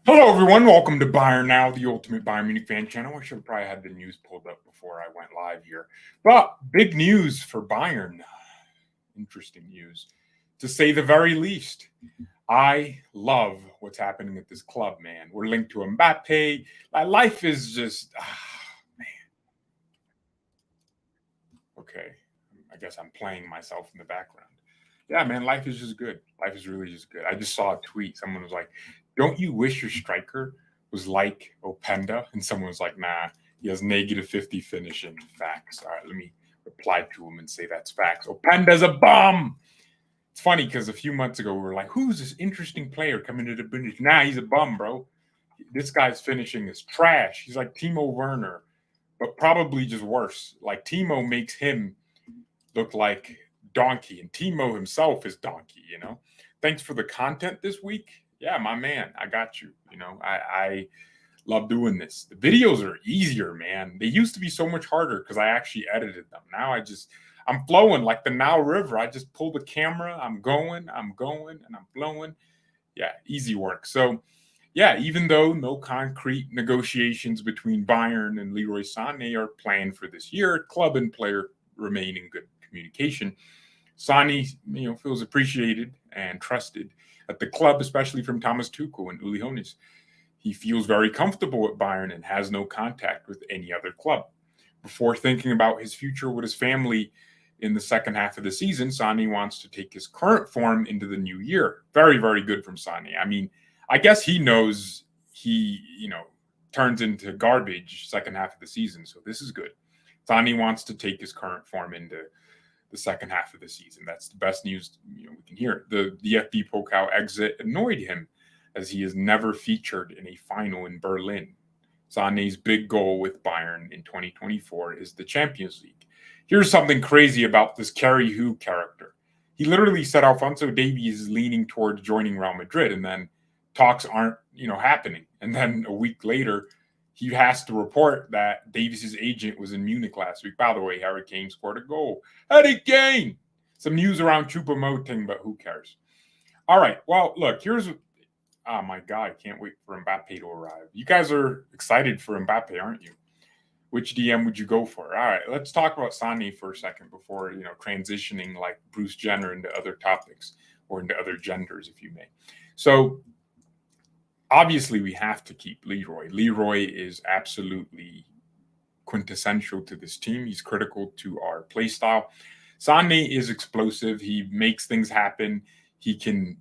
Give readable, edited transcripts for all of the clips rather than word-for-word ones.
Hello, everyone. Welcome to BayernNow, the ultimate Bayern Munich fan channel. I should have probably had the news pulled up before I went live here. But big news for Bayern. Interesting news, to say the very least. I love what's happening at this club, man. We're linked to Mbappé. My life is just, man. Okay, I guess I'm playing myself in the background. Yeah, man, life is just good. Life is really just good. I just saw a tweet. Someone was like, "Don't you wish your striker was like Openda?" And someone was like, "Nah, he has -50 finishing." Facts. All right, let me reply to him and say that's facts. Openda's a bum. It's funny because a few months ago we were like, "Who's this interesting player coming to the Bundesliga?" Nah, he's a bum, bro. This guy's finishing is trash. He's like Timo Werner, but probably just worse. Like Timo makes him look like donkey, and Timo himself is donkey. Thanks for the content this week. Yeah, my man, I got you. I love doing this. The videos are easier, man. They used to be so much harder because I actually edited them. Now I'm flowing like the Nile River. I just pull the camera, I'm going, and I'm flowing. Yeah, easy work. So yeah, even though no concrete negotiations between Bayern and Leroy Sané are planned for this year, club and player remain in good communication. Sané, feels appreciated and trusted at the club, especially from Thomas Tuchel and Uli Hoeneß. He feels very comfortable at Bayern and has no contact with any other club. Before thinking about his future with his family in the second half of the season, Sané wants to take his current form into the new year. Very, very good from Sané. I mean, I guess he knows he, turns into garbage second half of the season, so this is good. Sané wants to take his current form into the second half of the season. That's the best news we can hear. The DFB Pokal exit annoyed him as he is never featured in a final in Berlin. Sané's big goal with Bayern in 2024 is the Champions League. Here's something crazy about this Kerry Hu character. He literally said Alphonso Davies is leaning towards joining Real Madrid, and then talks aren't, happening. And then a week later, he has to report that Davies' agent was in Munich last week. By the way, Harry Kane scored a goal. Harry Kane! Some news around Choupo-Moting, but who cares? All right, well, look, oh my God, I can't wait for Mbappé to arrive. You guys are excited for Mbappé, aren't you? Which DM would you go for? All right, let's talk about Sané for a second before, transitioning like Bruce Jenner into other topics or into other genders, if you may. So obviously we have to keep Leroy. Leroy is absolutely quintessential to this team. He's critical to our play style. Sané is explosive. He makes things happen. He can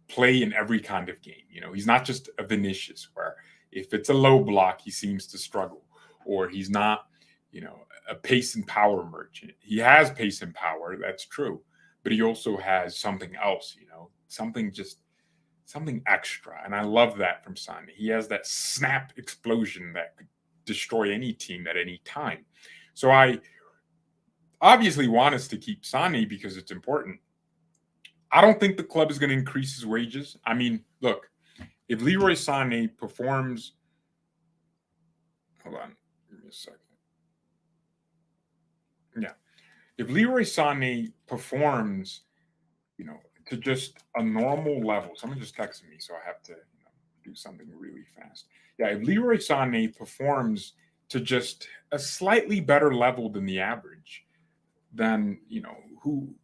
play in every kind of game. He's not just a Vinicius where if it's a low block, he seems to struggle, or he's not, a pace and power merchant. He has pace and power, that's true, but he also has something else, something extra. And I love that from Sané. He has that snap explosion that could destroy any team at any time. So I obviously want us to keep Sané because it's important. I don't think the club is going to increase his wages. I mean, look, if Leroy Sané performs, hold on, give me a second. Yeah, if Leroy Sané performs, to just a normal level, someone just texted me, so I have to do something really fast. Yeah, if Leroy Sané performs to just a slightly better level than the average, then who's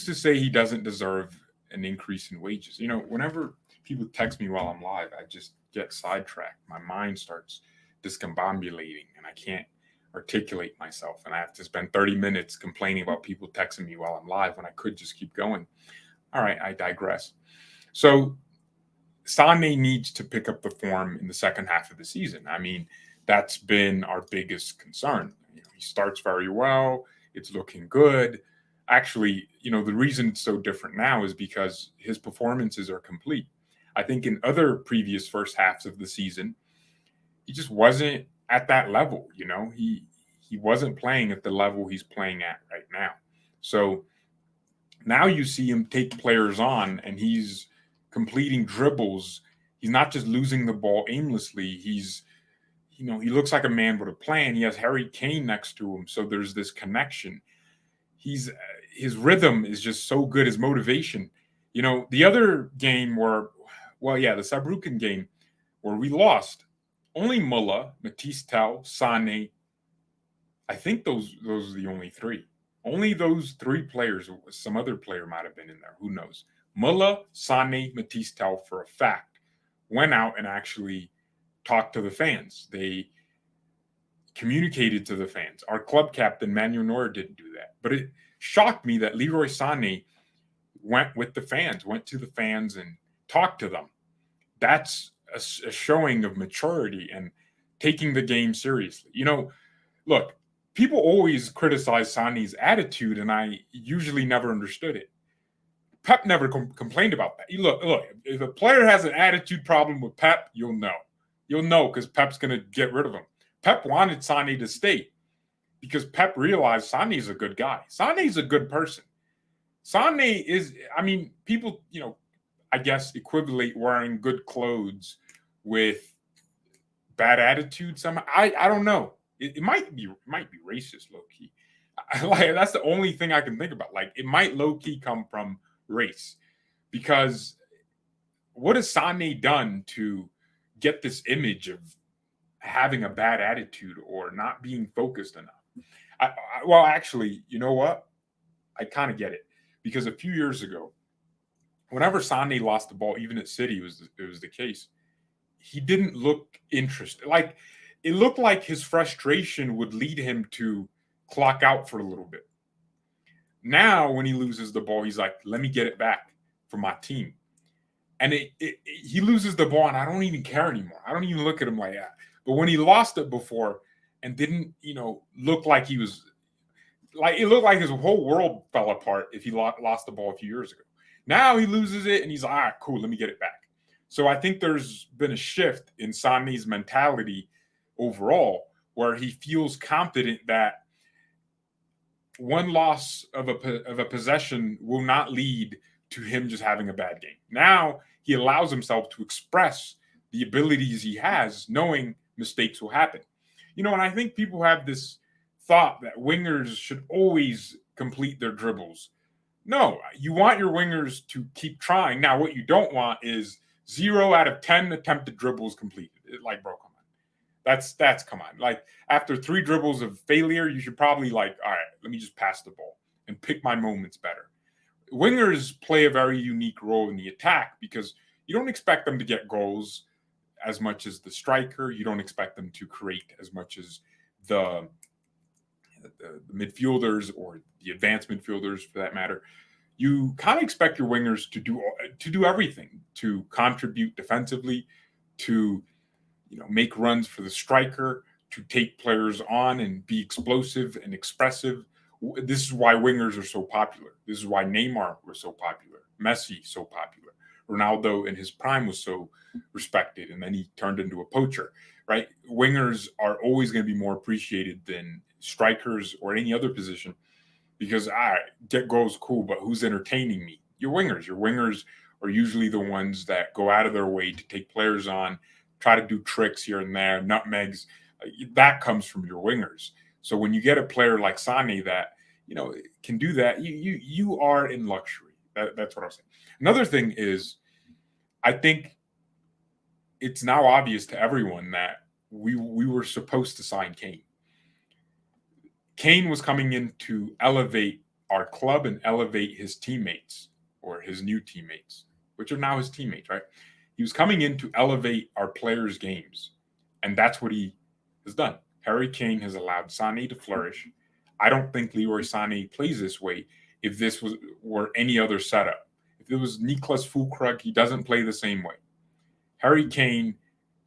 to say he doesn't deserve an increase in wages? Whenever people text me while I'm live, I just get sidetracked. My mind starts discombobulating, and I can't articulate myself, and I have to spend 30 minutes complaining about people texting me while I'm live when I could just keep going. All right, I digress. So Sané needs to pick up the form in the second half of the season. I mean, that's been our biggest concern. He starts very well. It's looking good. Actually, the reason it's so different now is because his performances are complete. I think in other previous first halves of the season, he just wasn't at that level. He wasn't playing at the level he's playing at right now. So now you see him take players on, and he's completing dribbles. He's not just losing the ball aimlessly. He looks like a man with a plan. He has Harry Kane next to him, so there's this connection. His rhythm is just so good. His motivation. The other game where Well, yeah, the Saarbrücken game where we lost, only Muller, Matisse Tell, Sane. I think those are the only three. Only those three players. Some other player might have been in there. Who knows? Muller, Sane, Matisse Tell, for a fact, went out and actually talked to the fans. They communicated to the fans. Our club captain, Manuel Neuer, didn't do that. But it shocked me that Leroy Sané went with the fans, went to the fans and talked to them. That's a showing of maturity and taking the game seriously. Look, people always criticize Sané's attitude, and I usually never understood it. Pep never complained about that. Look, if a player has an attitude problem with Pep, you'll know. You'll know because Pep's going to get rid of him. Pep wanted Sané to stay because Pep realized Sané's a good guy. Sané's a good person. Sané is, people, I guess equivalent wearing good clothes with bad attitude somehow. I don't know. It might be racist, low key. That's the only thing I can think about. Like, it might low key come from race, because what has Sané done to get this image of having a bad attitude or not being focused enough? Well, actually, you know what? I kind of get it, because a few years ago, whenever Sané lost the ball, even at City, it was the case. He didn't look interested. Like, it looked like his frustration would lead him to clock out for a little bit. Now, when he loses the ball, he's like, let me get it back for my team. And he loses the ball, and I don't even care anymore. I don't even look at him like that. But when he lost it before and didn't, look like he was, like, it looked like his whole world fell apart if he lost the ball a few years ago. Now he loses it, and he's like, all right, cool, let me get it back. So I think there's been a shift in Sané's mentality overall, where he feels confident that one loss of a possession will not lead to him just having a bad game. Now he allows himself to express the abilities he has, knowing mistakes will happen. And I think people have this thought that wingers should always complete their dribbles. No, you want your wingers to keep trying. Now, what you don't want is 0 out of 10 attempted dribbles completed. Like, bro, come on. That's come on. Like, after 3 dribbles of failure, you should probably all right, let me just pass the ball and pick my moments better. Wingers play a very unique role in the attack because you don't expect them to get goals as much as the striker. You don't expect them to create as much as the midfielders or the advanced midfielders, for that matter. You kind of expect your wingers to do everything, to contribute defensively, to make runs for the striker, to take players on and be explosive and expressive. This is why wingers are so popular. This is why Neymar was so popular, Messi so popular, Ronaldo in his prime was so respected, and then he turned into a poacher, right? Wingers are always going to be more appreciated than strikers or any other position, because get goals, cool, but who's entertaining me? Your wingers. Your wingers are usually the ones that go out of their way to take players on, try to do tricks here and there, nutmegs. That comes from your wingers. So when you get a player like Sané that can do that, you are in luxury. That's what I'm saying. Another thing is, I think it's now obvious to everyone that we were supposed to sign Kane. Kane was coming in to elevate our club and elevate his teammates, or his new teammates, which are now his teammates, right? He was coming in to elevate our players' games, and that's what he has done. Harry Kane has allowed Sané to flourish. I don't think Leroy Sané plays this way if this were any other setup. If it was Niklas Füllkrug, he doesn't play the same way. Harry Kane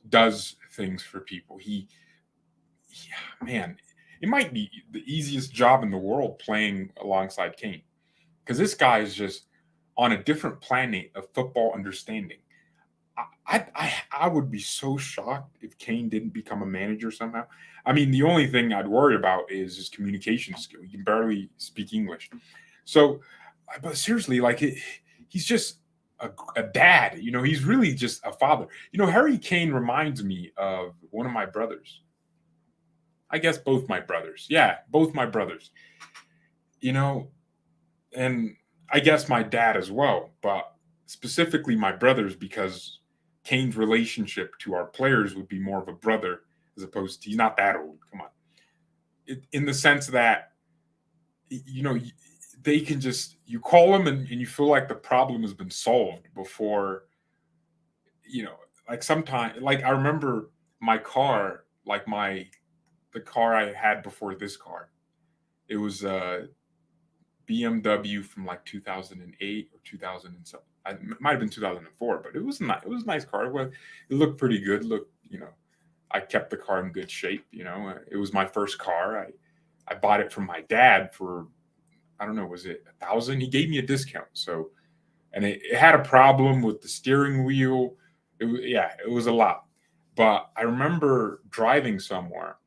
does things for people. Man, it might be the easiest job in the world playing alongside Kane, because this guy is just on a different planet of football understanding. I would be so shocked if Kane didn't become a manager somehow. The only thing I'd worry about is his communication skill. He can barely speak English. So, but seriously, he's just a dad. He's really just a father. Harry Kane reminds me of one of my brothers. I guess both my brothers. Yeah, both my brothers. And I guess my dad as well, but specifically my brothers, because Kane's relationship to our players would be more of a brother as opposed to he's not that old. Come on, in the sense that you know they can just you call them and you feel like the problem has been solved before you know like sometimes like I remember my car like my the car I had before this car. It was a BMW from like 2008 or 2007. It might have been 2004, but it was not. It was a nice car. It looked pretty good. Looked, I kept the car in good shape. It was my first car. I bought it from my dad for I don't know, was it 1,000? He gave me a discount. So, and it had a problem with the steering wheel. It was a lot. But I remember driving somewhere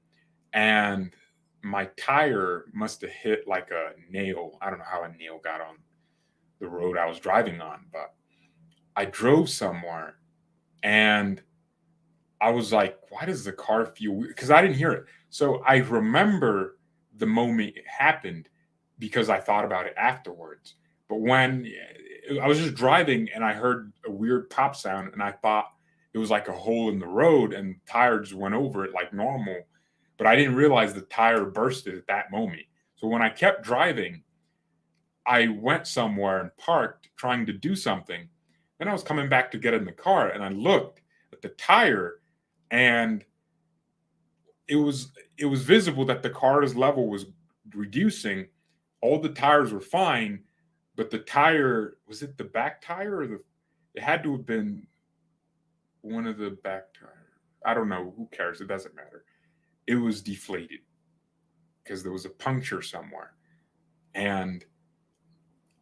and my tire must have hit like a nail. I don't know how a nail got on the road I was driving on, but I drove somewhere and I was like, why does the car feel weird? Because I didn't hear it. So I remember the moment it happened because I thought about it afterwards. But when I was just driving and I heard a weird pop sound and I thought it was like a hole in the road and tires went over it like normal. But I didn't realize the tire bursted at that moment. So when I kept driving, I went somewhere and parked trying to do something. Then I was coming back to get in the car and I looked at the tire and it was visible that the car's level was reducing. All the tires were fine, but the tire, was it the back tire or it had to have been one of the back tires. I don't know. Who cares? It doesn't matter. It was deflated because there was a puncture somewhere. And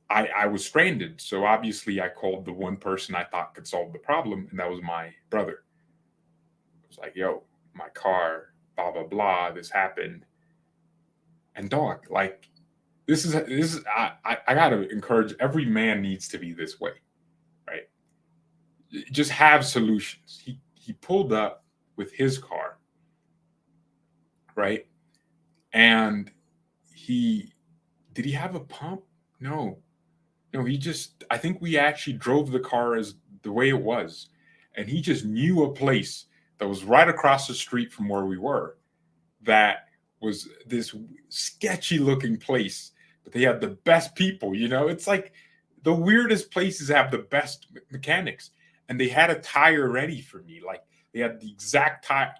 I was stranded. So obviously I called the one person I thought could solve the problem, and that was my brother. I was like, yo, my car, blah, blah, blah, this happened. And dog, like, this is I gotta encourage every man needs to be this way, right? Just have solutions. He pulled up with his car, right? And did he have a pump? No. No, I think we actually drove the car as the way it was. And he just knew a place that was right across the street from where we were that was this sketchy looking place, but they had the best people, It's like the weirdest places have the best mechanics. And they had a tire ready for me. Like they had the exact tire.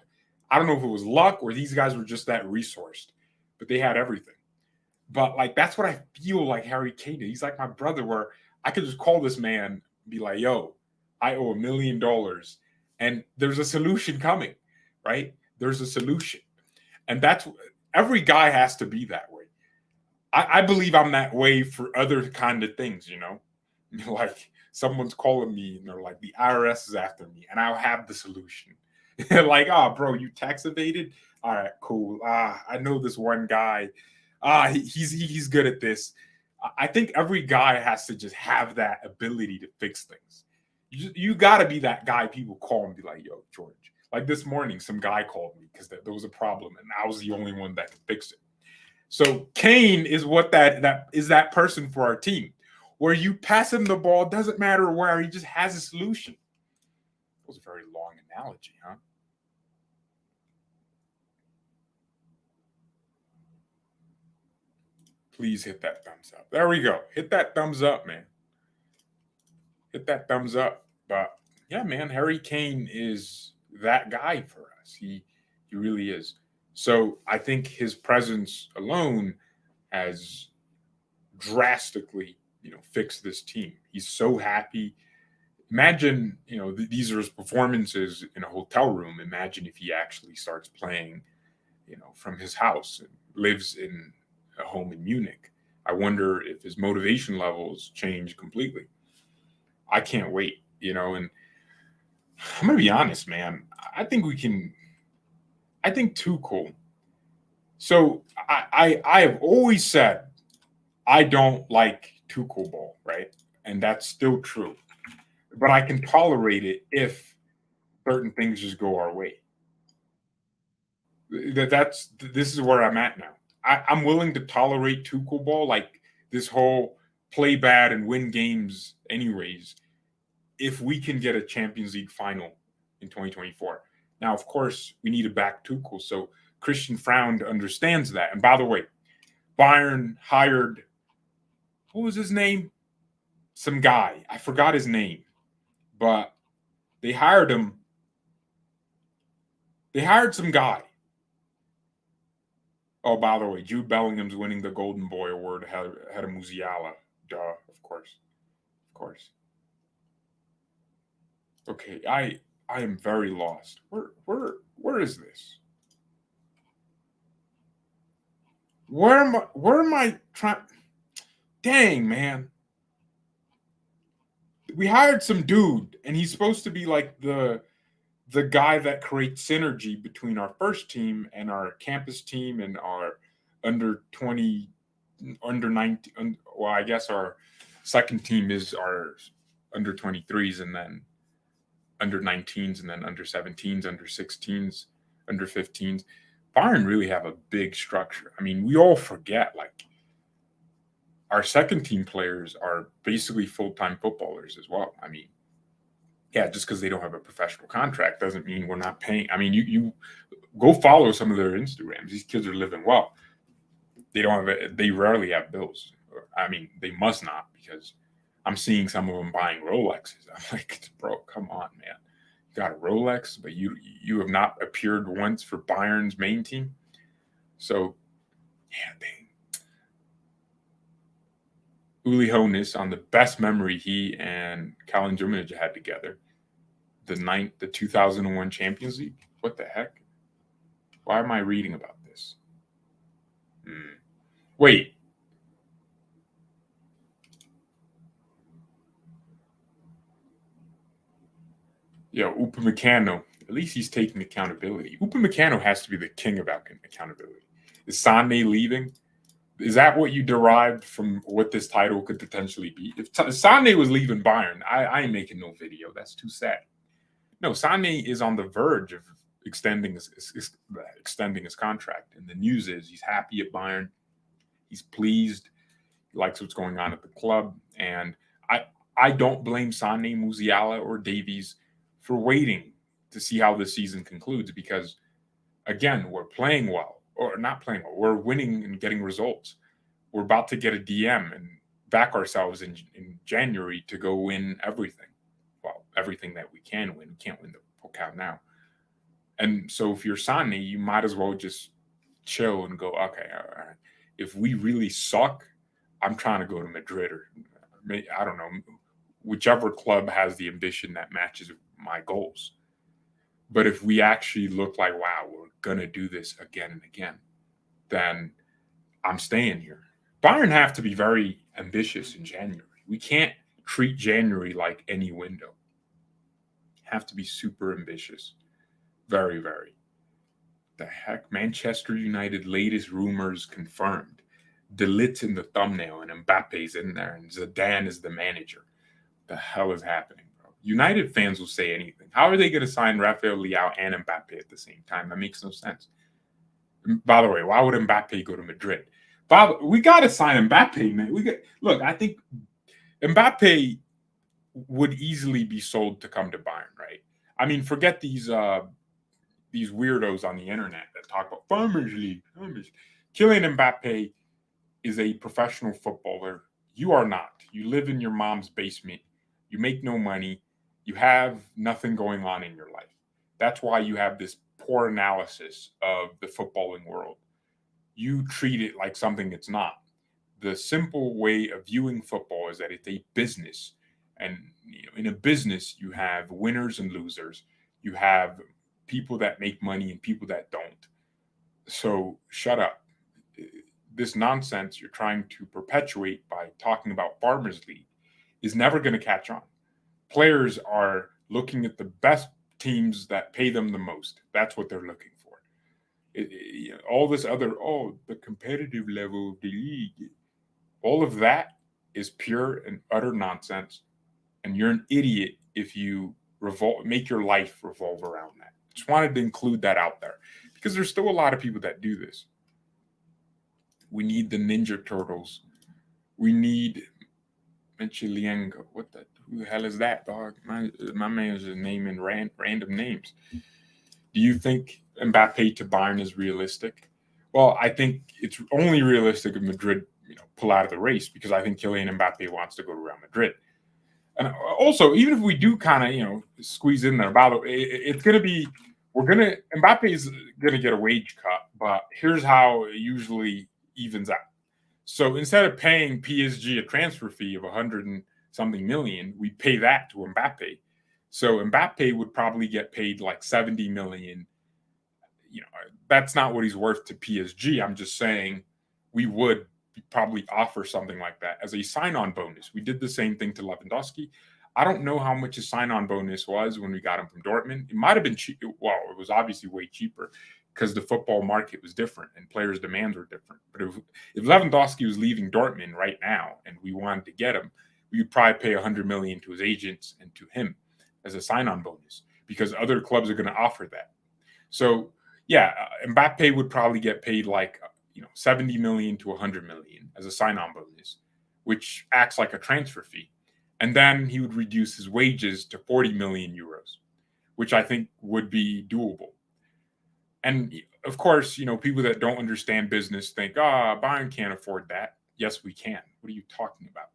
I don't know if it was luck or these guys were just that resourced, but they had everything. But like that's what I feel like Harry Kane did. He's like my brother, where I could just call this man and be like, yo, I owe $1 million and there's a solution coming, right? There's a solution. And that's every guy has to be that way. I believe I'm that way for other kind of things, like someone's calling me and they're like, the IRS is after me, and I'll have the solution. Like, oh, bro, you tax evaded? All right, cool. I know this one guy. He's good at this. I think every guy has to just have that ability to fix things. You got to be that guy people call and be like, yo, George. Like this morning, some guy called me because there was a problem and I was the only one that could fix it. So Kane is that person for our team, where you pass him the ball, doesn't matter where, he just has a solution. That was a very long analogy, huh? Please hit that thumbs up. There we go. Hit that thumbs up, man. Hit that thumbs up. But yeah, man, Harry Kane is that guy for us. He really is. So I think his presence alone has drastically, fixed this team. He's so happy. Imagine, these are his performances in a hotel room. Imagine if he actually starts playing, from his house and lives in a home in Munich. I wonder if his motivation levels change completely. I can't wait, and I'm gonna be honest, man. I think Tuchel. So I have always said I don't like Tuchel ball, right? And that's still true. But I can tolerate it if certain things just go our way. This is where I'm at now. I'm willing to tolerate Tuchel ball, like this whole play bad and win games anyways, if we can get a Champions League final in 2024. Now, of course, we need to back Tuchel, so Christian Fround understands that. And by the way, Bayern hired, what was his name? Some guy. I forgot his name, but they hired him. They hired some guy. Oh, by the way, Jude Bellingham's winning the Golden Boy Award ahead of Musiala. Duh, of course. Of course. Okay, I am very lost. Where is this? Where am I trying? Dang, man. We hired some dude, and he's supposed to be like the guy that creates synergy between our first team and our campus team and our under 20, under 19. Well, I guess our second team is our under 23s, and then under 19s, and then under 17s, under 16s, under 15s. Bayern really have a big structure. I mean, we all forget, like, our second team players are basically full-time footballers as well. I mean, yeah, just because they don't have a professional contract doesn't mean we're not paying. I mean, you go follow some of their Instagrams. These kids are living well. They rarely have bills. I mean, they must not, because I'm seeing some of them buying Rolexes. I'm like, bro, come on, man. You got a Rolex, but you have not appeared once for Bayern's main team. So, yeah, dang. Uli Hoeneß, on the best memory he and Kalin Djurminic had together, the 2001 Champions League. What the heck? Why am I reading about this? Wait. Yo, Upamecano. At least he's taking accountability. Upamecano has to be the king of accountability. Is Sané leaving? Is that what you derived from what this title could potentially be? If Sané was leaving Bayern, I ain't making no video. That's too sad. No, Sané is on the verge of extending his contract, and the news is he's happy at Bayern. He's pleased. He likes what's going on at the club, and I don't blame Sané, Musiala, or Davies for waiting to see how the season concludes, because, again, we're playing well. Or not playing well. We're winning and getting results. We're about to get a DM and back ourselves in January to go win everything. Well, everything that we can win. We can't win the Pokal now. And so if you're Sané, you might as well just chill and go, okay, all right. If we really suck, I'm trying to go to Madrid, or I don't know, whichever club has the ambition that matches my goals. But if we actually look like, wow, we're going to do this again and again, then I'm staying here. Bayern have to be very ambitious in January. We can't treat January like any window. Have to be super ambitious. Very, very. The heck? Manchester United latest rumors confirmed. De Ligt's in the thumbnail, and Mbappe's in there, and Zidane is the manager. The hell is happening? United fans will say anything. How are they going to sign Rafael Leao and Mbappe at the same time? That makes no sense. By the way, why would Mbappe go to Madrid? Bob, we got to sign Mbappe, man. Look, I think Mbappe would easily be sold to come to Bayern, right? I mean, forget these weirdos on the internet that talk about Farmers League. Kylian Mbappe is a professional footballer. You are not. You live in your mom's basement. You make no money. You have nothing going on in your life. That's why you have this poor analysis of the footballing world. You treat it like something it's not. The simple way of viewing football is that it's a business. And in a business, you have winners and losers. You have people that make money and people that don't. So shut up. This nonsense you're trying to perpetuate by talking about Farmers League is never going to catch on. Players are looking at the best teams that pay them the most. That's what they're looking for. All this other, the competitive level of the league, all of that is pure and utter nonsense. And you're an idiot if you make your life revolve around that. Just wanted to include that out there, because there's still a lot of people that do this. We need the Ninja Turtles. We need Menchiliengo. Who the hell is that, dog? My man is just naming random names. Do you think Mbappe to Bayern is realistic? Well, I think it's only realistic if Madrid, pull out of the race, because I think Kylian Mbappe wants to go to Real Madrid. And also, even if we do kind of, squeeze in there, by the way, it's going to be, Mbappe is going to get a wage cut, but here's how it usually evens out. So instead of paying PSG a transfer fee of 100 and something million, we pay that to Mbappe. So Mbappe would probably get paid like 70 million. That's not what he's worth to PSG. I'm just saying we would probably offer something like that as a sign-on bonus. We did the same thing to Lewandowski. I don't know how much his sign-on bonus was when we got him from Dortmund. It might have been cheap. Well, it was obviously way cheaper because the football market was different and players' demands were different. But if Lewandowski was leaving Dortmund right now and we wanted to get him, we would probably pay 100 million to his agents and to him as a sign-on bonus because other clubs are going to offer that. So yeah, Mbappe would probably get paid like 70 million to 100 million as a sign-on bonus, which acts like a transfer fee. And then he would reduce his wages to 40 million euros, which I think would be doable. And of course, people that don't understand business think, Bayern can't afford that. Yes, we can. What are you talking about?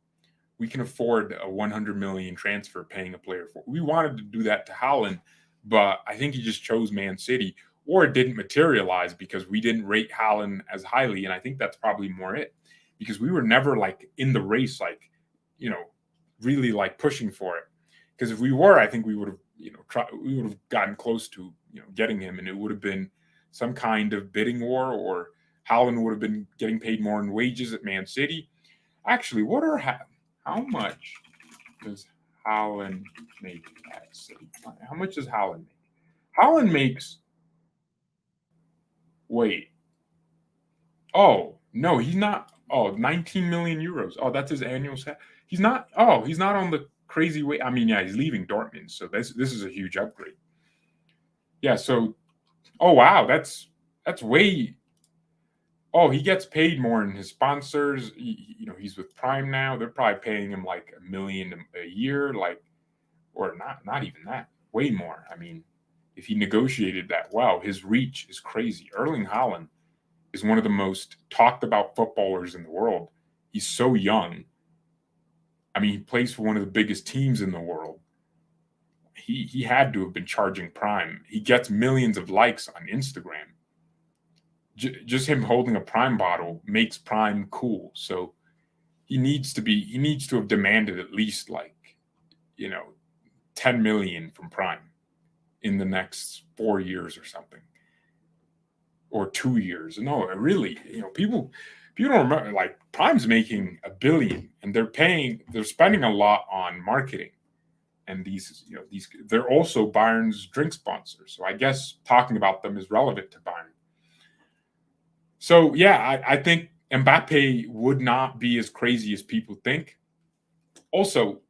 We can afford a 100 million transfer paying a player for. We wanted to do that to Haaland, but I think he just chose Man City, or it didn't materialize because we didn't rate Haaland as highly. And I think that's probably more it, because we were never like in the race, like, really like pushing for it. Because if we were, I think we would have, we would have gotten close to, getting him, and it would have been some kind of bidding war, or Haaland would have been getting paid more in wages at Man City. Actually, how much does Haaland make at City? How much does Haaland make? Haaland makes. Wait. Oh, no, he's not. Oh, 19 million euros. Oh, that's his annual set. He's not. Oh, he's not on the crazy way. I mean, yeah, he's leaving Dortmund, so this is a huge upgrade. Yeah. So, oh wow, that's way. Oh, he gets paid more in his sponsors. He's with Prime now. They're probably paying him like $1 million a year, like, or not even that. Way more. I mean, if he negotiated that well, his reach is crazy. Erling Haaland is one of the most talked about footballers in the world. He's so young. I mean, he plays for one of the biggest teams in the world. He had to have been charging Prime. He gets millions of likes on Instagram. Just him holding a Prime bottle makes Prime cool. So he needs to have demanded at least like, 10 million from Prime in the next 4 years or something. Or 2 years. No, really, people don't remember, like, Prime's making $1 billion, and they're spending a lot on marketing. And these they're also Bayern's drink sponsors. So I guess talking about them is relevant to Bayern. So yeah, I think Mbappe would not be as crazy as people think. Also,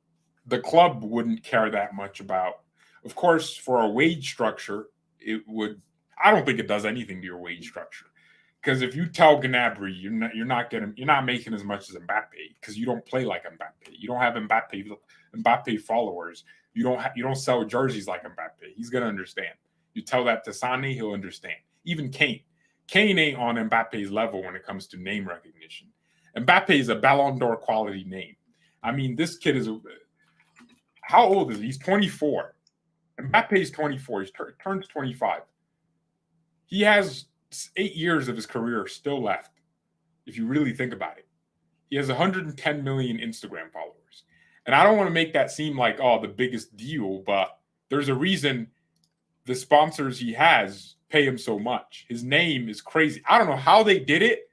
the club wouldn't care that much about. Of course, for our wage structure, it would. I don't think it does anything to your wage structure, because if you tell Gnabry you're not making as much as Mbappe because you don't play like Mbappe, you don't have Mbappe followers, you don't sell jerseys like Mbappe. He's gonna understand. You tell that to Sané, he'll understand. Even Kane. Kane ain't on Mbappe's level when it comes to name recognition. Mbappe is a Ballon d'Or quality name. I mean, this kid is. How old is he? He's 24. Mbappe's 24. He turns 25. He has 8 years of his career still left, if you really think about it. He has 110 million Instagram followers. And I don't want to make that seem like, the biggest deal, but there's a reason the sponsors he has pay him so much. His name is crazy. I don't know how they did it,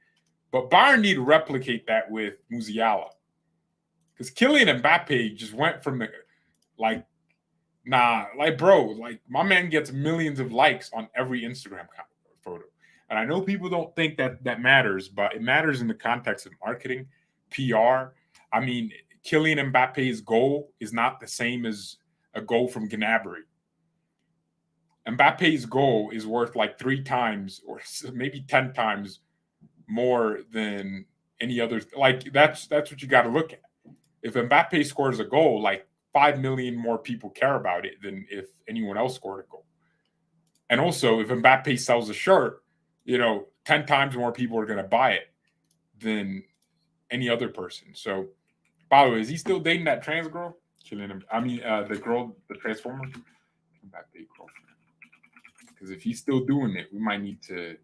but Bayern need to replicate that with Musiala. Because Kylian Mbappe just went from bro, my man gets millions of likes on every Instagram photo. And I know people don't think that matters, but it matters in the context of marketing, PR. I mean, Kylian Mbappe's goal is not the same as a goal from Gnabry. Mbappe's goal is worth like 3 times or maybe 10 times more than any other. Like, that's what you got to look at. If Mbappe scores a goal, like 5 million more people care about it than if anyone else scored a goal. And also, if Mbappe sells a shirt, 10 times more people are going to buy it than any other person. So, by the way, is he still dating that trans girl? Killing him. I mean, the girl, the transformer. Mbappe girlfriend. Because if he's still doing it, we might need to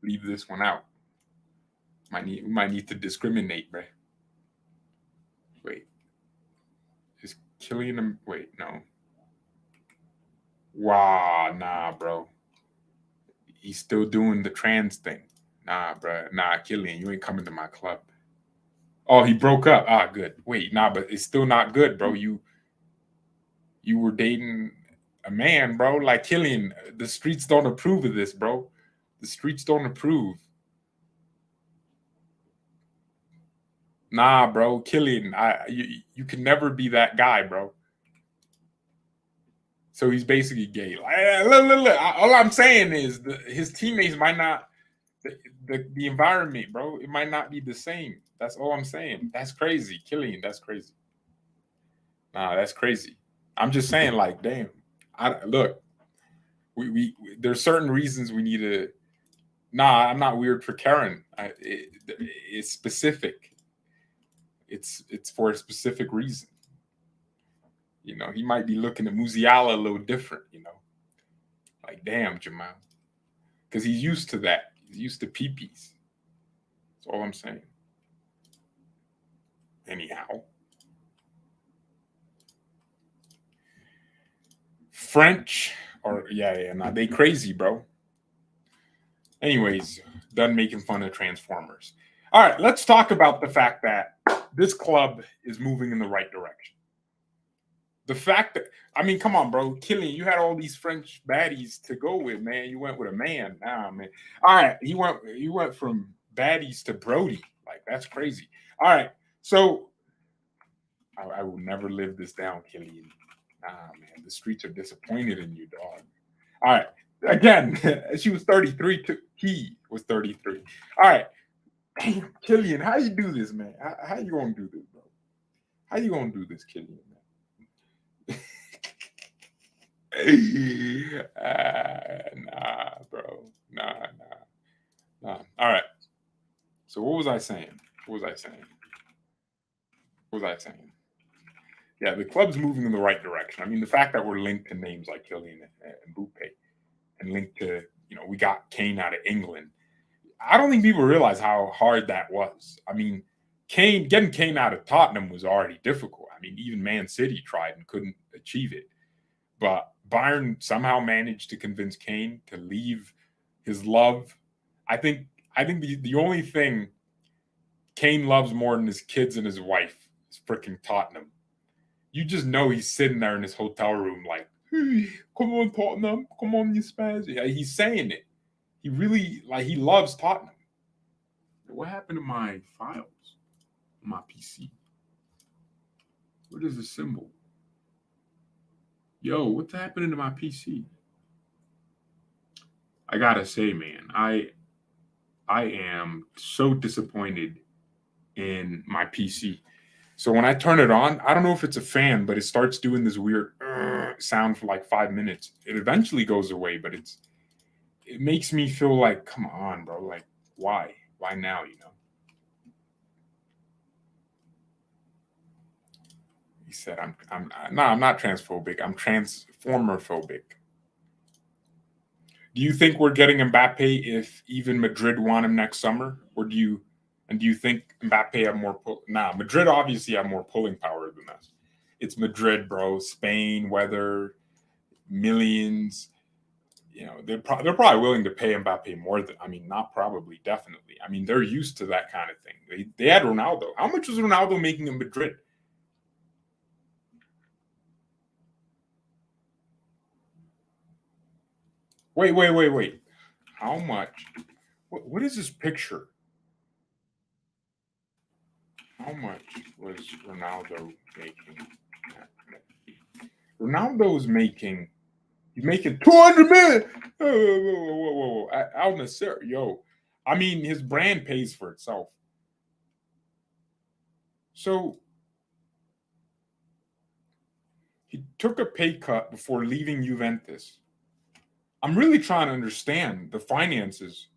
leave this one out. We might need to discriminate, right? Wait, is killing him? Wait, no. Wow, nah, bro. He's still doing the trans thing. Nah, bro. Nah, Killian, you ain't coming to my club. Oh, he broke up. Ah, good. Wait, nah, but it's still not good, bro. You were dating a man, bro. Like Killian, the streets don't approve of this, bro. The streets don't approve. Nah, bro. Killian, you can never be that guy, bro. So he's basically gay. Like, look. All I'm saying is his teammates might not, the environment, bro, it might not be the same. That's all I'm saying. That's crazy. Killian, that's crazy. Nah, that's crazy. I'm just saying, like, damn. Look, we there's certain reasons we need to. Nah, I'm not weird for Karen. It's specific. It's for a specific reason. He might be looking at Musiala a little different. Like, damn, Jamal, because he's used to that. He's used to peepees. That's all I'm saying. Anyhow. French, nah, they crazy, bro. Anyways, done making fun of Transformers. All right, let's talk about the fact that this club is moving in the right direction. The fact that, I mean, come on, bro. Killian, you had all these French baddies to go with, man. You went with a man. Nah, man. All right, he went from baddies to Brody. Like, that's crazy. All right, so I will never live this down, Killian. Nah, man, the streets are disappointed in you, dog. All right, again, she was 33. He was 33. All right, Killian, how you do this, man? How you gonna do this, bro? How you gonna do this, Killian, man? Nah, bro. Nah. All right. So what was I saying? Yeah, the club's moving in the right direction. I mean, the fact that we're linked to names like Kylian and Mbappé and linked to, we got Kane out of England. I don't think people realize how hard that was. I mean, getting Kane out of Tottenham was already difficult. I mean, even Man City tried and couldn't achieve it. But Bayern somehow managed to convince Kane to leave his love. I think the only thing Kane loves more than his kids and his wife is freaking Tottenham. You just know he's sitting there in his hotel room like, hey, come on, Tottenham. Come on, you Spurs. Yeah, he's saying it. He really, he loves Tottenham. What happened to my files on my PC? What is the symbol? Yo, what's happening to my PC? I gotta say, man, I am so disappointed in my PC. So when I turn it on, I don't know if it's a fan, but it starts doing this weird sound for like 5 minutes. It eventually goes away, but it makes me feel like, come on, bro, like why now? He said, I'm not transphobic. I'm transformer phobic. Do you think we're getting Mbappe if even Madrid want him next summer, or do you think Mbappe have more? Madrid obviously have more pulling power than us. It's Madrid, bro. Spain, weather, millions. They're probably willing to pay Mbappe more than. I mean, not probably, definitely. I mean, they're used to that kind of thing. They had Ronaldo. How much was Ronaldo making in Madrid? Wait. How much? What is this picture? How much was Ronaldo making? Ronaldo's making. He's making 200 million. Whoa. Al Nassr, yo. I mean, his brand pays for itself. So, He took a pay cut before leaving Juventus. I'm really trying to understand the finances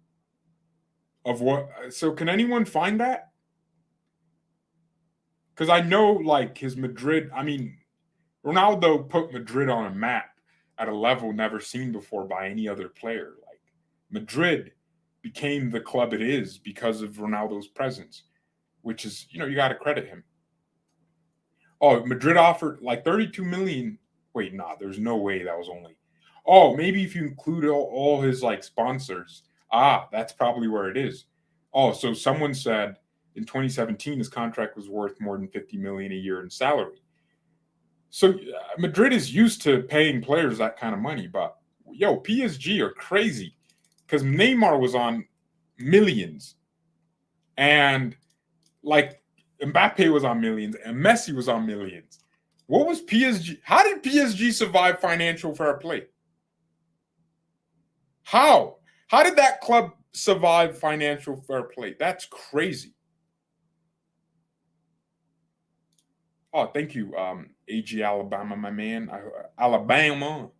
of what. So, can anyone find that? Because I know, like, his Madrid. I mean, Ronaldo put Madrid on a map at a level never seen before by any other player. Like, Madrid became the club it is because of Ronaldo's presence, which is, you got to credit him. Oh, Madrid offered like 32 million. Wait, nah, there's no way that was only. Oh, maybe if you include all his like sponsors. Ah, that's probably where it is. Oh, so someone said in 2017 his contract was worth more than 50 million a year in salary. So Madrid is used to paying players that kind of money, but PSG are crazy because Neymar was on millions, and like Mbappé was on millions, and Messi was on millions. What was PSG? How did PSG survive financial fair play? How? How did that club survive financial fair play? That's crazy. Oh, thank you, AG Alabama, my man. Alabama.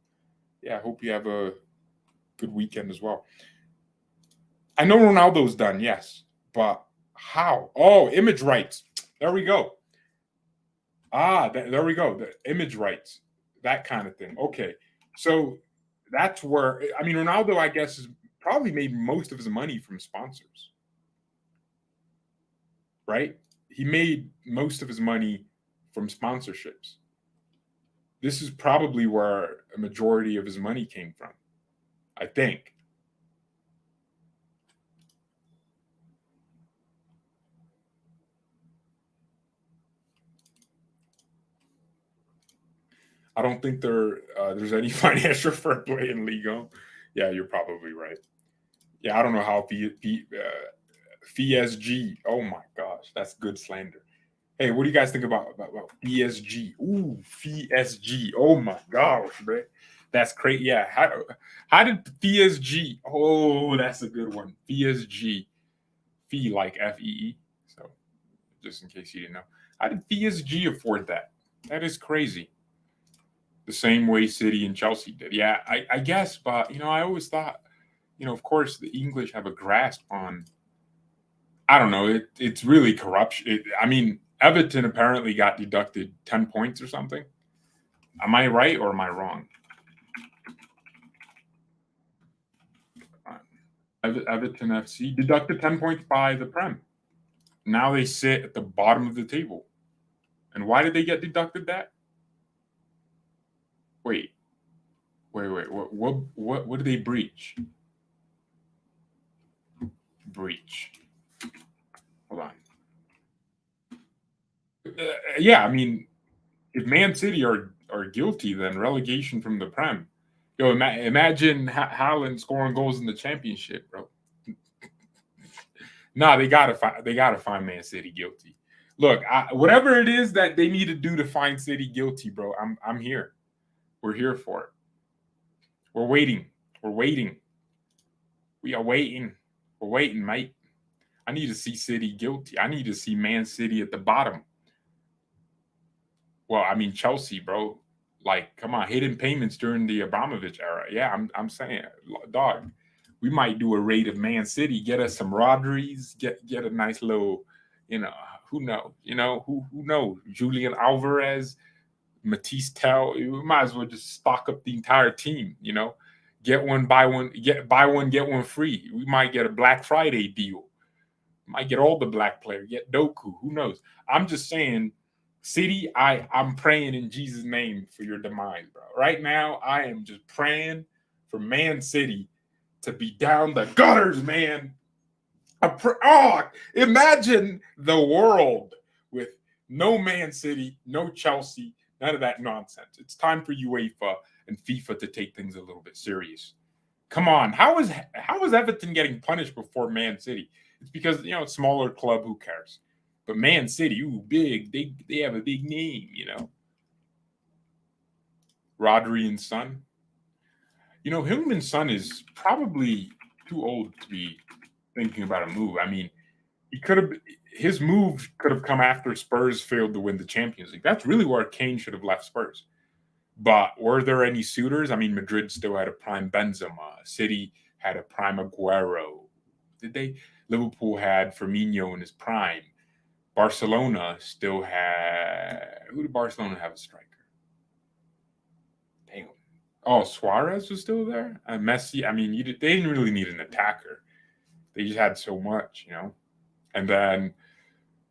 Yeah, I hope you have a good weekend as well. I know Ronaldo's done, yes, but how? Oh, image rights. There we go. There we go. The image rights, that kind of thing. Okay, so that's where I mean Ronaldo, I guess, has probably made most of his money from sponsors, right? He made most of his money from sponsorships. This is probably where a majority of his money came from, I think. I don't think there's any financial fair play in Liga. Yeah, you're probably right. Yeah, I don't know how PSG. Oh my gosh, that's good slander. Hey, what do you guys think about PSG? Ooh, PSG. Oh my gosh, man. That's crazy. Yeah. How did PSG? Oh, that's a good one. PSG. Fee like FEE. So just in case you didn't know. How did PSG afford that? That is crazy. The same way City and Chelsea did. Yeah, I guess, but I always thought, of course the English have a grasp on I don't know. It's really corruption. I mean, Everton apparently got deducted 10 points or something. Am I right or am I wrong? Everton FC deducted 10 points by the Prem. Now they sit at the bottom of the table. And why did they get deducted that? Wait. What did they breach? Breach. Hold on. Yeah, I mean, if Man City are guilty, then relegation from the Prem. Yo, imagine Haaland scoring goals in the championship, bro. Nah, they gotta find Man City guilty. Look, whatever it is that they need to do to find City guilty, bro, I'm here. We're here for it. We're waiting. We're waiting. We are waiting. We're waiting, mate. I need to see City guilty. I need to see Man City at the bottom. Well, I mean Chelsea, bro. Like, come on, hidden payments during the Abramovich era. Yeah, I'm saying, dog. We might do a raid of Man City, get us some Rodriguez, get a nice little, who knows? Who knows? Julian Alvarez, Matisse Tell. We might as well just stock up the entire team. Get one, buy one, get one free. We might get a Black Friday deal. Might get all the black players. Get Doku. Who knows? I'm just saying, City. I'm praying in Jesus' name for your demise, bro. Right now, I am just praying for Man City to be down the gutters, man. Imagine the world with no Man City, no Chelsea, none of that nonsense. It's time for UEFA and FIFA to take things a little bit serious. Come on, how is Everton getting punished before Man City? It's because smaller club. Who cares? But Man City, ooh, big. They have a big name. Rodri and Son. Him and Son is probably too old to be thinking about a move. I mean, his move could have come after Spurs failed to win the Champions League. That's really where Kane should have left Spurs. But were there any suitors? I mean, Madrid still had a prime Benzema. City had a prime Aguero. Did they? Liverpool had Firmino in his prime. Barcelona still had. Who did Barcelona have a striker? Damn. Oh, Suarez was still there. And Messi. I mean, they didn't really need an attacker. They just had so much, And then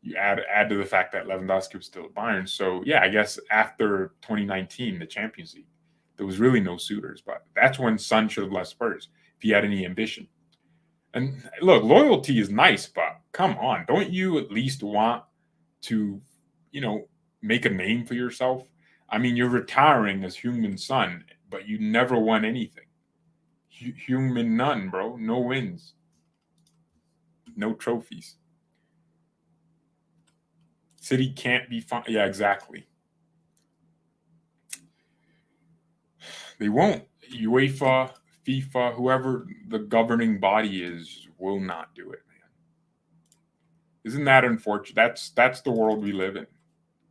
you add to the fact that Lewandowski was still at Bayern. So yeah, I guess after 2019, the Champions League, there was really no suitors. But that's when Son should have left Spurs if he had any ambition. And look, loyalty is nice, but come on, don't you at least want to, make a name for yourself? I mean, you're retiring as human Son, but you never won anything. Human none, bro. No wins. No trophies. City can't be fine. Yeah, exactly. They won't. UEFA, FIFA, whoever the governing body is, will not do it, man. Isn't that unfortunate? That's the world we live in.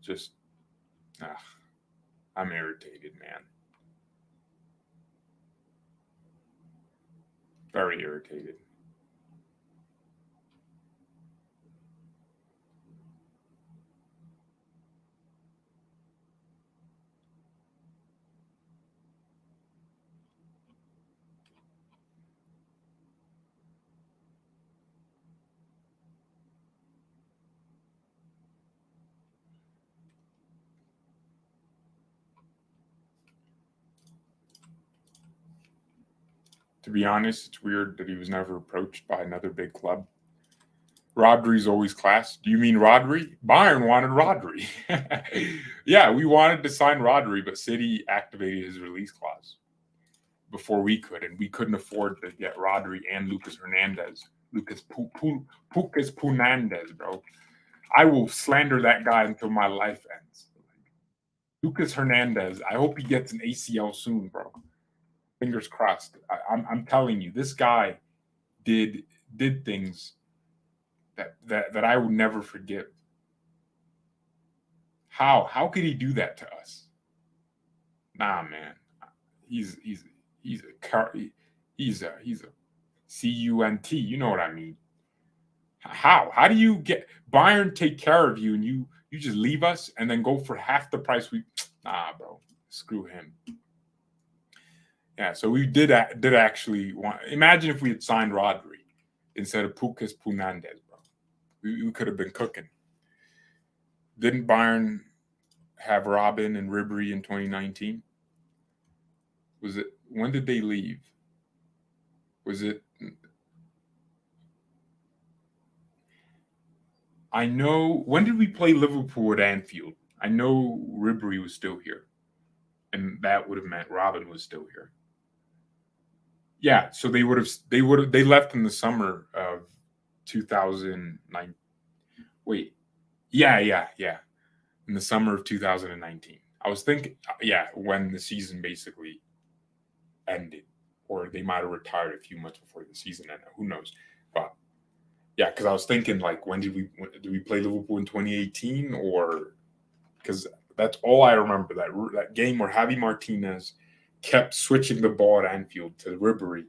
Just, I'm irritated, man. Very irritated. To be honest, it's weird that he was never approached by another big club. Rodri's always class. Do you mean Rodri? Bayern wanted Rodri. Yeah, we wanted to sign Rodri, but City activated his release clause before we could, and we couldn't afford to get Rodri and Lucas Hernandez. Lucas Punandez, bro. I will slander that guy until my life ends. Lucas Hernandez, I hope he gets an ACL soon, bro. Fingers crossed. I'm telling you, this guy did things that I would never forgive. How could he do that to us? Nah, man. He's a CUNT. You know what I mean? How do you get Bayern take care of you and you just leave us and then go for half the price we? Nah, bro. Screw him. Yeah, so we did actually want. Imagine if we had signed Rodri instead of Pukas Punandez, bro. We could have been cooking. Didn't Bayern have Robin and Ribery in 2019? Was it when did they leave? Was it? I know when did we play Liverpool at Anfield? I know Ribery was still here, and that would have meant Robin was still here. Yeah, so they left in the summer of 2009. Wait, yeah. In the summer of 2019. I was thinking, when the season basically ended, or they might have retired a few months before the season ended. Who knows? But yeah, because I was thinking like, when did we play Liverpool in 2018? Or because that's all I remember, that game where Javi Martinez kept switching the ball at Anfield to Ribery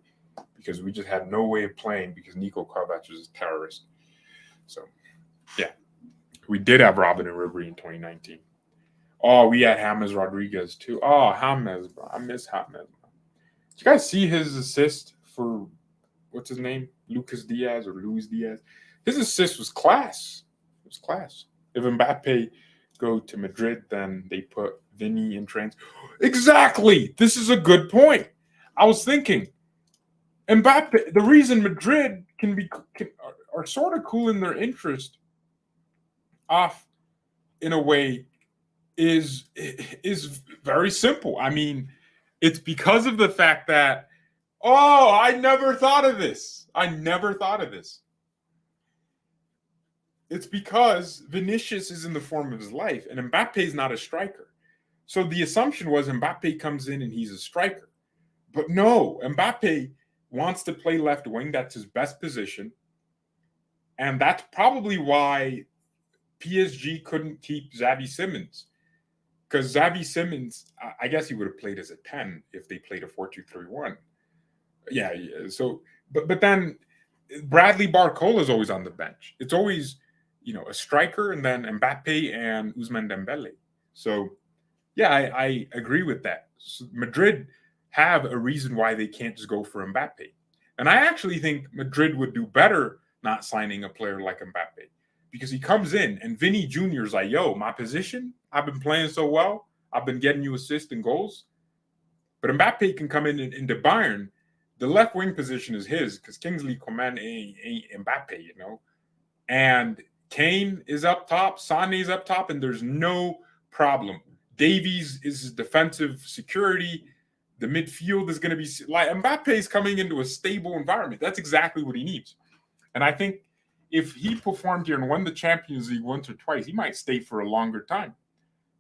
because we just had no way of playing because Nico Kovac was a terrorist. So, yeah. We did have Robin and Ribery in 2019. Oh, we had James Rodriguez too. Oh, James, bro. I miss James. Did you guys see his assist for, what's his name? Lucas Diaz or Luis Diaz? His assist was class. It was class. If Mbappé go to Madrid, then they put Vinny in trans. Exactly. This is a good point. I was thinking, Mbappé, the reason Madrid are sort of cooling their interest off in a way is very simple. I mean, it's because of the fact that, I never thought of this. It's because Vinicius is in the form of his life and Mbappe is not a striker. So the assumption was Mbappe comes in and he's a striker. But no, Mbappe wants to play left wing. That's his best position. And that's probably why PSG couldn't keep Xavi Simons. because Xavi Simmons, I guess he would have played as a 10 if they played a 4-2-3-1. Yeah, yeah. So, but then Bradley Barcola is always on the bench. It's always, a striker and then Mbappe and Ousmane Dembele. So, yeah, I agree with that. So Madrid have a reason why they can't just go for Mbappe. And I actually think Madrid would do better not signing a player like Mbappe because he comes in and Vinny Jr. is like, yo, my position, I've been playing so well. I've been getting you assists and goals. But Mbappe can come in into Bayern. The left wing position is his because Kingsley Coman ain't Mbappe, And Kane is up top, Sané is up top, and there's no problem. Davies is his defensive security. The midfield is going to be like Mbappe is coming into a stable environment. That's exactly what he needs. And I think if he performed here and won the Champions League once or twice, he might stay for a longer time.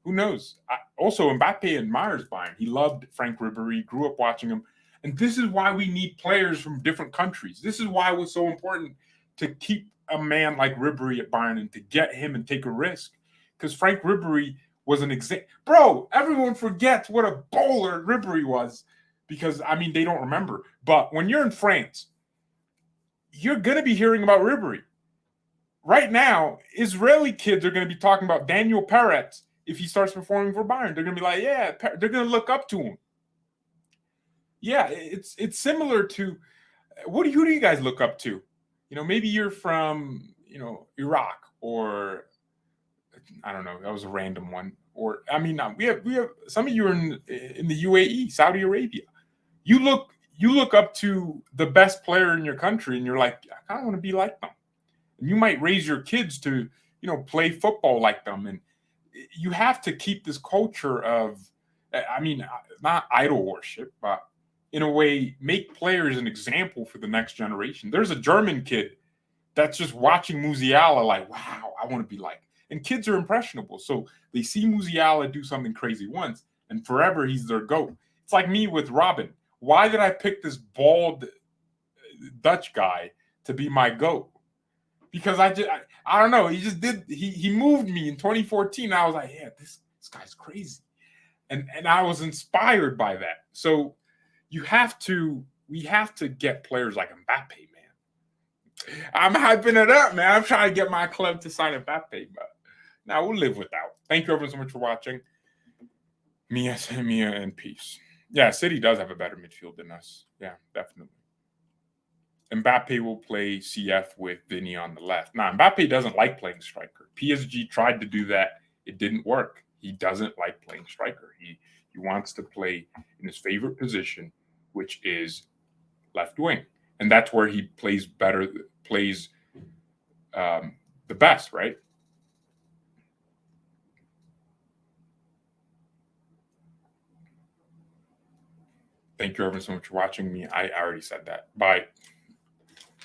Who knows? Also, Mbappe admires Bayern. He loved Frank Ribery, grew up watching him. And this is why we need players from different countries. This is why it was so important to keep a man like Ribery at Bayern and to get him and take a risk. Because Frank Ribery was an example. Bro, everyone forgets what a bowler Ribery was because, they don't remember. But when you're in France, you're going to be hearing about Ribery. Right now, Israeli kids are going to be talking about Daniel Peretz if he starts performing for Bayern. They're going to be like, yeah, they're going to look up to him. Yeah, it's similar to who do you guys look up to? Maybe you're from, Iraq or I don't know, that was a random one. Or we have some of you are in the UAE, Saudi Arabia. You look up to the best player in your country and you're like, I kind of want to be like them. And you might raise your kids to, play football like them. And you have to keep this culture of, not idol worship, but in a way, make players an example for the next generation. There's a German kid that's just watching Musiala like, wow, I want to be like. And kids are impressionable. So they see Musiala do something crazy once, and forever he's their GOAT. It's like me with Robin. Why did I pick this bald Dutch guy to be my GOAT? Because I don't know. He just did. He moved me in 2014. I was like, yeah, this guy's crazy. And I was inspired by that. So we have to get players like Mbappe, man. I'm hyping it up, man. I'm trying to get my club to sign Mbappe, but now we'll live without. Thank you everyone so much for watching. Mia and peace. Yeah, City does have a better midfield than us. Yeah, definitely. Mbappe will play CF with Vinny on the left. Now, Mbappe doesn't like playing striker. PSG tried to do that. It didn't work. He doesn't like playing striker. He wants to play in his favorite position, which is left wing. And that's where he plays the best, right? Thank you everyone so much for watching me. I already said that. Bye.